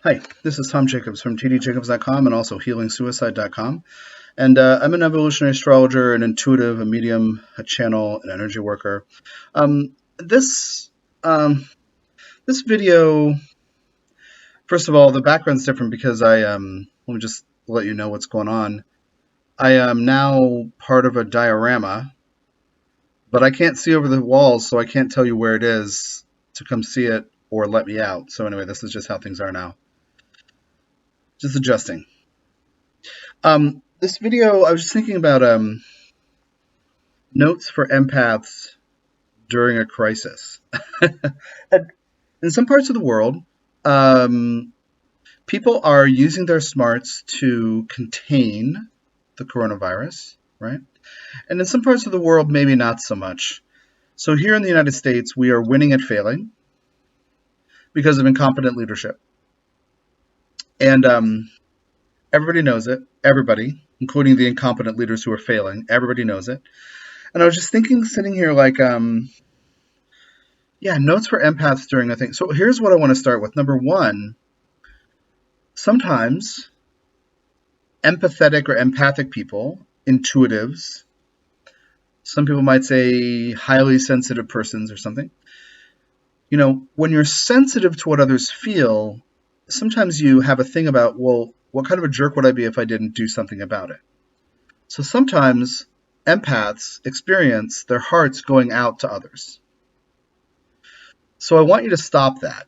Hi, this is Tom Jacobs from tdjacobs.com and also healingsuicide.com. And I'm an evolutionary astrologer, an intuitive, a medium, a channel, an energy worker. This this video, first of all, the background's different because let me just let you know what's going on. I am now part of a diorama, but I can't see over the walls, so I can't tell you where it is to come see it or let me out. So anyway, this is just how things are now. Just adjusting. This video, I was just thinking about notes for empaths during a crisis. In some parts of the world, um, people are using their smarts to contain the coronavirus, right? And in some parts of the world, maybe not so much. So here in the United States, we are winning at failing because of incompetent leadership. And everybody knows it. Everybody, including the incompetent leaders who are failing, everybody knows it. And I was just thinking, sitting here, like, yeah, notes for empaths during a thing. So here's what I want to start with. Number one, sometimes empathetic or empathic people, intuitives, some people might say highly sensitive persons or something. You know, when you're sensitive to what others feel, sometimes you have a thing about, well, what kind of a jerk would I be if I didn't do something about it? So sometimes empaths experience their hearts going out to others. So I want you to stop that.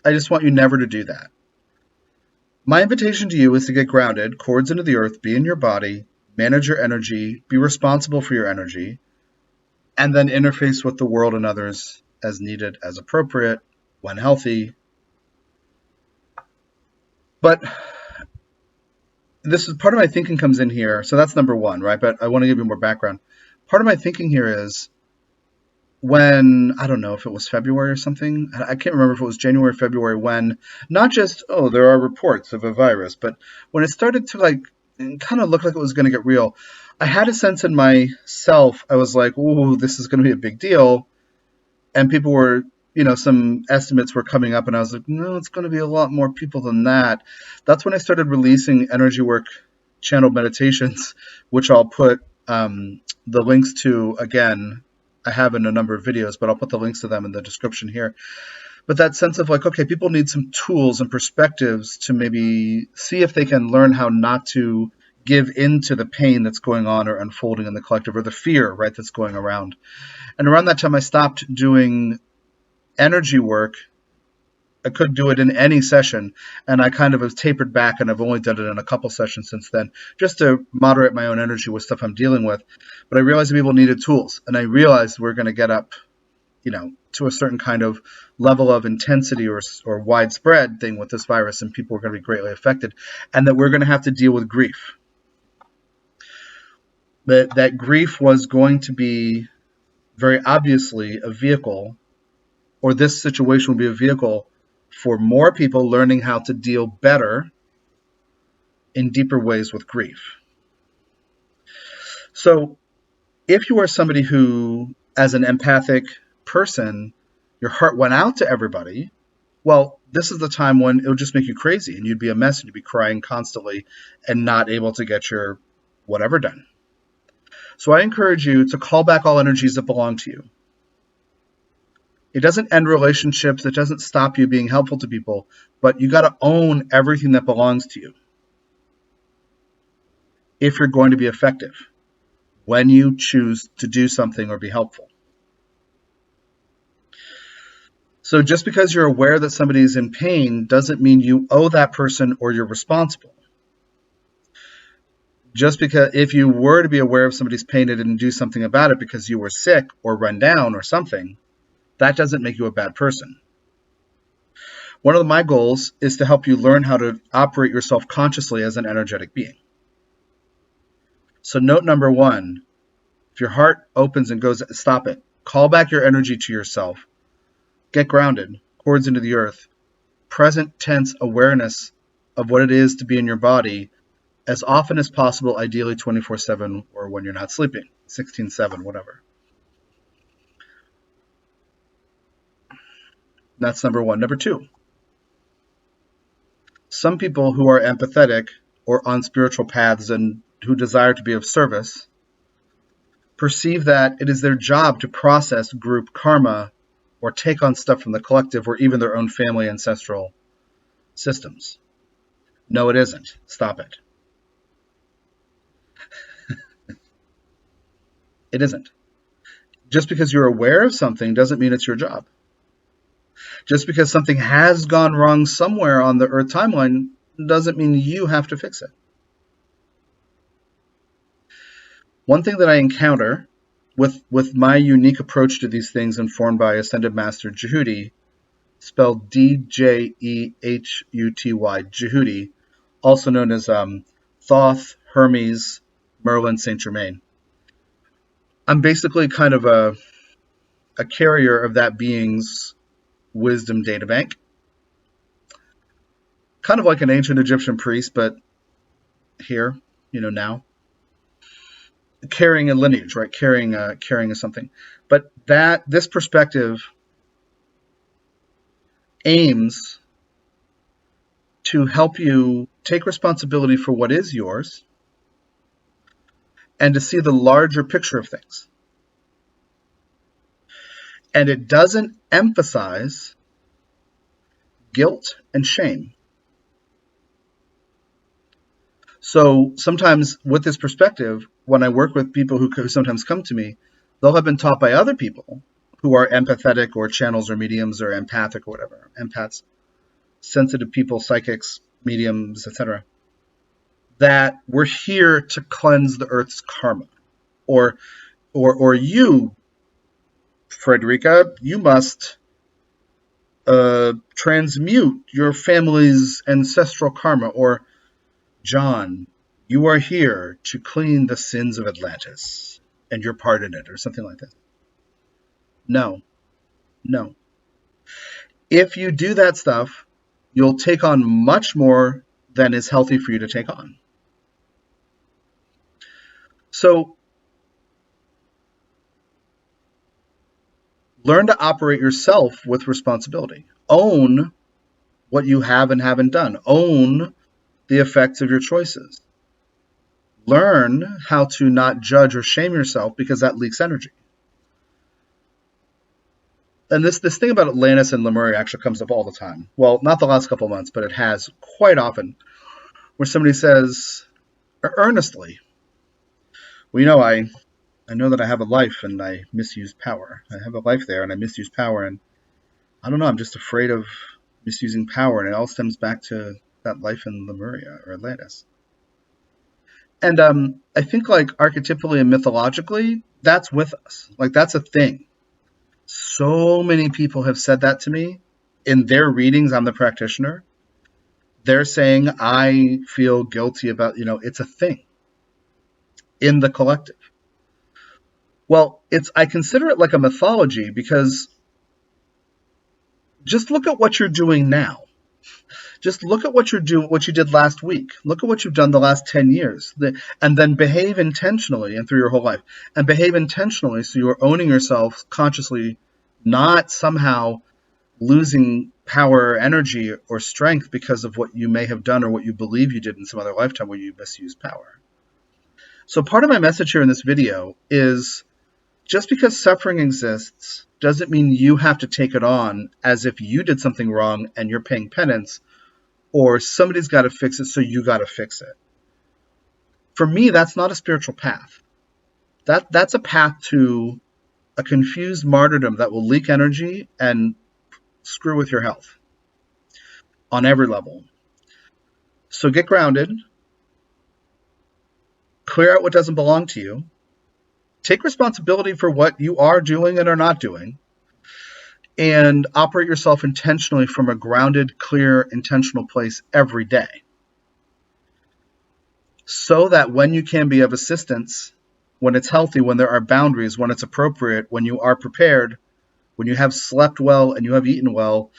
I just want you never to do that. My invitation to you is to get grounded, cords into the earth, be in your body, manage your energy, be responsible for your energy, and then interface with the world and others as needed, as appropriate, when healthy. But this is part of my thinking comes in here. So that's number one, right? But I want to give you more background. Part of my thinking here is when, I don't know if it was February or something, I can't remember if it was January or February, when not just, oh, there are reports of a virus, but when it started to like kind of look like it was going to get real, I had a sense in myself, I was like, ooh, this is going to be a big deal. And people were, some estimates were coming up, and I was like, no, it's going to be a lot more people than that. That's when I started releasing energy work channel meditations, which I'll put the links to again. I have in a number of videos, but I'll put the links to them in the description here. But that sense of like, okay, people need some tools and perspectives to maybe see if they can learn how not to give in to the pain that's going on or unfolding in the collective, or the fear, right, that's going around. And around that time, I stopped doing energy work. I could do it in any session, and I kind of have tapered back, and I've only done it in a couple sessions since then, just to moderate my own energy with stuff I'm dealing with. But I realized that people needed tools, and I realized we're going to get up, to a certain kind of level of intensity or widespread thing with this virus, and people are going to be greatly affected, and that we're going to have to deal with grief. That grief was going to be very obviously a vehicle, or this situation will be a vehicle for more people learning how to deal better in deeper ways with grief. So if you are somebody who, as an empathic person, your heart went out to everybody, well, this is the time when it would just make you crazy and you'd be a mess and you'd be crying constantly and not able to get your whatever done. So I encourage you to call back all energies that belong to you. It doesn't end relationships. It doesn't stop you being helpful to people, but you got to own everything that belongs to you if you're going to be effective when you choose to do something or be helpful. So just because you're aware that somebody's in pain doesn't mean you owe that person or you're responsible. Just because if you were to be aware of somebody's pain and didn't do something about it because you were sick or run down or something, that doesn't make you a bad person. One of my goals is to help you learn how to operate yourself consciously as an energetic being. So note number one, if your heart opens and goes, stop it. Call back your energy to yourself. Get grounded, cords into the earth. Present tense awareness of what it is to be in your body as often as possible, ideally 24/7 or when you're not sleeping, 16/7, whatever. That's number one. Number two, some people who are empathetic or on spiritual paths and who desire to be of service perceive that it is their job to process group karma or take on stuff from the collective or even their own family ancestral systems. No, it isn't. Stop it. It isn't. Just because you're aware of something doesn't mean it's your job. Just because something has gone wrong somewhere on the Earth timeline doesn't mean you have to fix it. One thing that I encounter with my unique approach to these things informed by Ascended Master Jehudi, spelled Djehuty, Jehudi, also known as Thoth, Hermes, Merlin, Saint Germain. I'm basically kind of a carrier of that being's wisdom data bank. Kind of like an ancient Egyptian priest, but here, now. Carrying a lineage, right? Carrying something. But this perspective aims to help you take responsibility for what is yours and to see the larger picture of things. And it doesn't emphasize guilt and shame. So sometimes with this perspective, when I work with people who sometimes come to me, they'll have been taught by other people who are empathetic or channels or mediums or empathic or whatever, empaths, sensitive people, psychics, mediums, etc., that we're here to cleanse the Earth's karma. Or you, Frederica, you must transmute your family's ancestral karma. Or John, you are here to clean the sins of Atlantis, and you're part in it, or something like that. No. If you do that stuff, you'll take on much more than is healthy for you to take on. So learn to operate yourself with responsibility. Own what you have and haven't done. Own the effects of your choices. Learn how to not judge or shame yourself, because that leaks energy. And this thing about Atlantis and Lemuria actually comes up all the time. Well, not the last couple of months, but it has quite often, where somebody says earnestly, well, I know that I have a life and I misuse power. I have a life there and I misuse power, and I don't know, I'm just afraid of misusing power, and it all stems back to that life in Lemuria or Atlantis. And I think, like, archetypally and mythologically, that's with us. Like, that's a thing. So many people have said that to me in their readings. I'm the practitioner. They're saying, I feel guilty about, it's a thing in the collective. Well, I consider it like a mythology, because just look at what you're doing now. Just look at what you did last week. Look at what you've done the last 10 years. And then behave intentionally, and through your whole life. And behave intentionally, so you're owning yourself consciously, not somehow losing power, energy, or strength because of what you may have done or what you believe you did in some other lifetime where you misused power. So part of my message here in this video is, just because suffering exists doesn't mean you have to take it on as if you did something wrong and you're paying penance, or somebody's got to fix it, so you got to fix it. For me, that's not a spiritual path. That's a path to a confused martyrdom that will leak energy and screw with your health on every level. So get grounded, clear out what doesn't belong to you, take responsibility for what you are doing and are not doing, and operate yourself intentionally from a grounded, clear, intentional place every day, so that when you can be of assistance, when it's healthy, when there are boundaries, when it's appropriate, when you are prepared, when you have slept well and you have eaten well,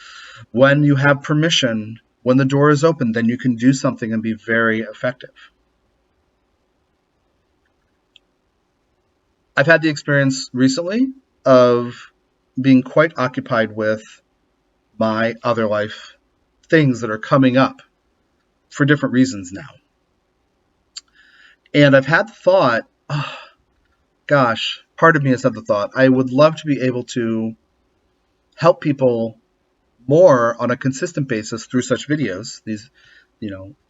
when you have permission, when the door is open, then you can do something and be very effective. I've had the experience recently of being quite occupied with my other life things that are coming up for different reasons now. And I've had the thought, oh, gosh, part of me has had the thought, I would love to be able to help people more on a consistent basis through such videos, these,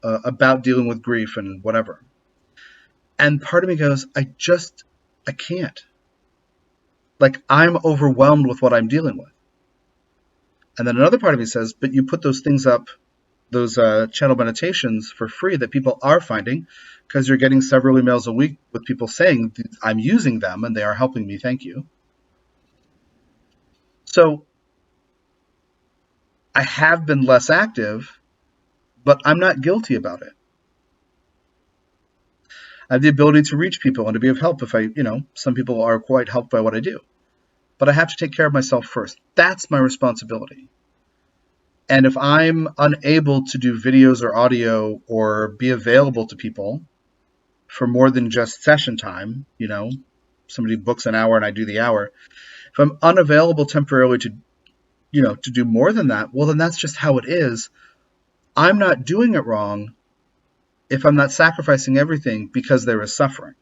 about dealing with grief and whatever. And part of me goes, I can't. Like, I'm overwhelmed with what I'm dealing with. And then another part of me says, but you put those things up, those channel meditations for free that people are finding, because you're getting several emails a week with people saying, I'm using them and they are helping me, thank you. So I have been less active, but I'm not guilty about it. I have the ability to reach people and to be of help if some people are quite helped by what I do. But I have to take care of myself first. That's my responsibility. And if I'm unable to do videos or audio or be available to people for more than just session time, somebody books an hour and I do the hour. If I'm unavailable temporarily to do more than that, well, then that's just how it is. I'm not doing it wrong if I'm not sacrificing everything because there is suffering.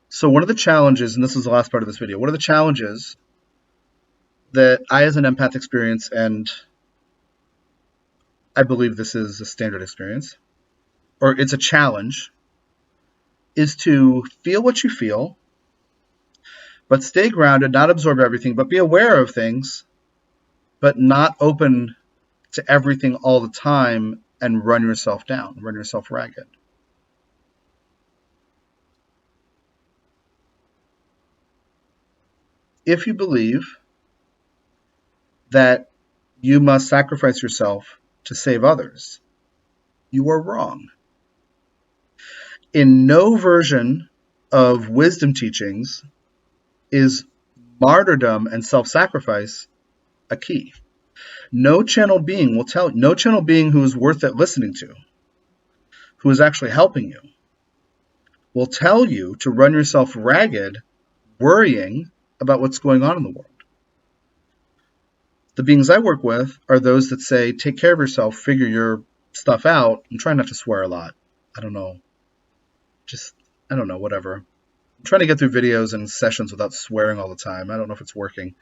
So one of the challenges, and this is the last part of this video, one of the challenges that I as an empath experience, and I believe this is a standard experience, or it's a challenge, is to feel what you feel, but stay grounded, not absorb everything, but be aware of things, but not open to everything all the time and run yourself down, run yourself ragged. If you believe that you must sacrifice yourself to save others, you are wrong. In no version of wisdom teachings is martyrdom and self-sacrifice a key. No channel being who is worth it listening to, who is actually helping you, will tell you to run yourself ragged, worrying about what's going on in the world. The beings I work with are those that say, take care of yourself, figure your stuff out, and try not to swear a lot. I don't know, whatever. I'm trying to get through videos and sessions without swearing all the time. I don't know if it's working.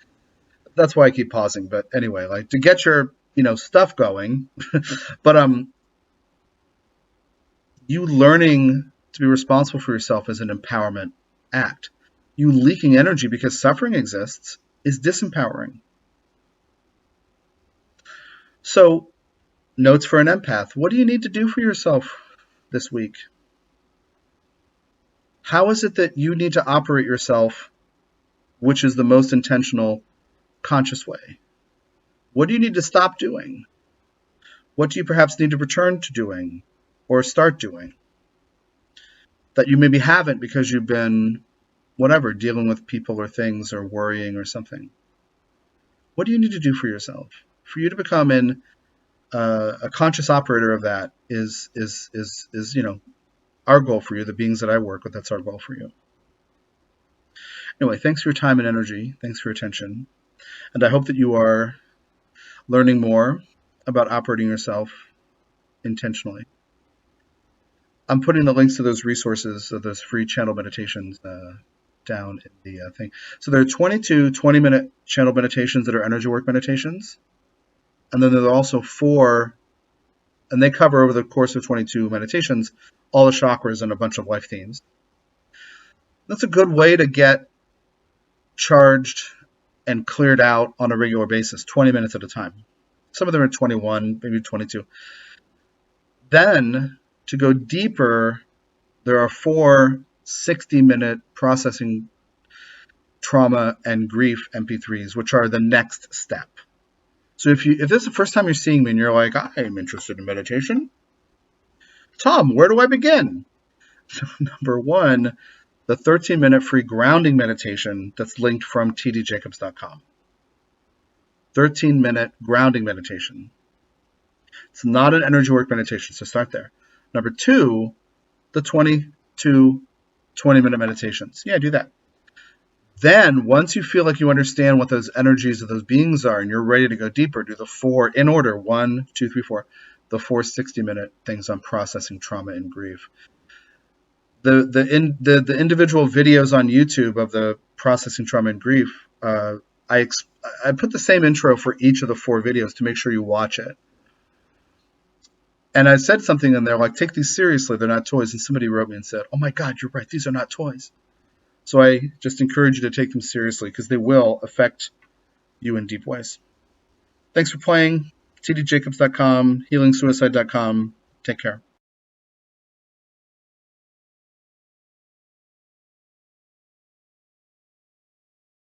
That's why I keep pausing. But anyway, like, to get your, stuff going. But you learning to be responsible for yourself is an empowerment act. You leaking energy because suffering exists is disempowering. So, notes for an empath. What do you need to do for yourself this week? How is it that you need to operate yourself, which is the most intentional, conscious way? What do you need to stop doing? What do you perhaps need to return to doing or start doing that you maybe haven't because you've been, dealing with people or things or worrying or something? What do you need to do for yourself? For you to become a conscious operator of that is our goal for you, the beings that I work with. That's our goal for you. Anyway, thanks for your time and energy. Thanks for your attention. And I hope that you are learning more about operating yourself intentionally. I'm putting the links to those resources, those free channel meditations, down in the thing. So there are 22 20-minute channel meditations that are energy work meditations. And then there are also 4, and they cover over the course of 22 meditations, all the chakras and a bunch of life themes. That's a good way to get charged and cleared out on a regular basis, 20 minutes at a time. Some of them are 21, maybe 22. Then, to go deeper, there are 4 60-minute processing trauma and grief MP3s, which are the next step. So if this is the first time you're seeing me and you're like, I'm interested in meditation, Tom, where do I begin? So number 1, the 13-minute free grounding meditation that's linked from tdjacobs.com. 13-minute grounding meditation. It's not an energy work meditation, so start there. Number 2, the 22 20-minute meditations. Yeah, do that. Then, once you feel like you understand what those energies of those beings are and you're ready to go deeper, do the 4 in order: 1, 2, 3, 4, the 4 60-minute things on processing trauma and grief. The individual videos on YouTube of the processing trauma and grief, I I put the same intro for each of the 4 videos to make sure you watch it. And I said something in there like, take these seriously, they're not toys. And somebody wrote me and said, oh my God, you're right, these are not toys. So I just encourage you to take them seriously because they will affect you in deep ways. Thanks for playing. tdjacobs.com, healingsuicide.com. Take care.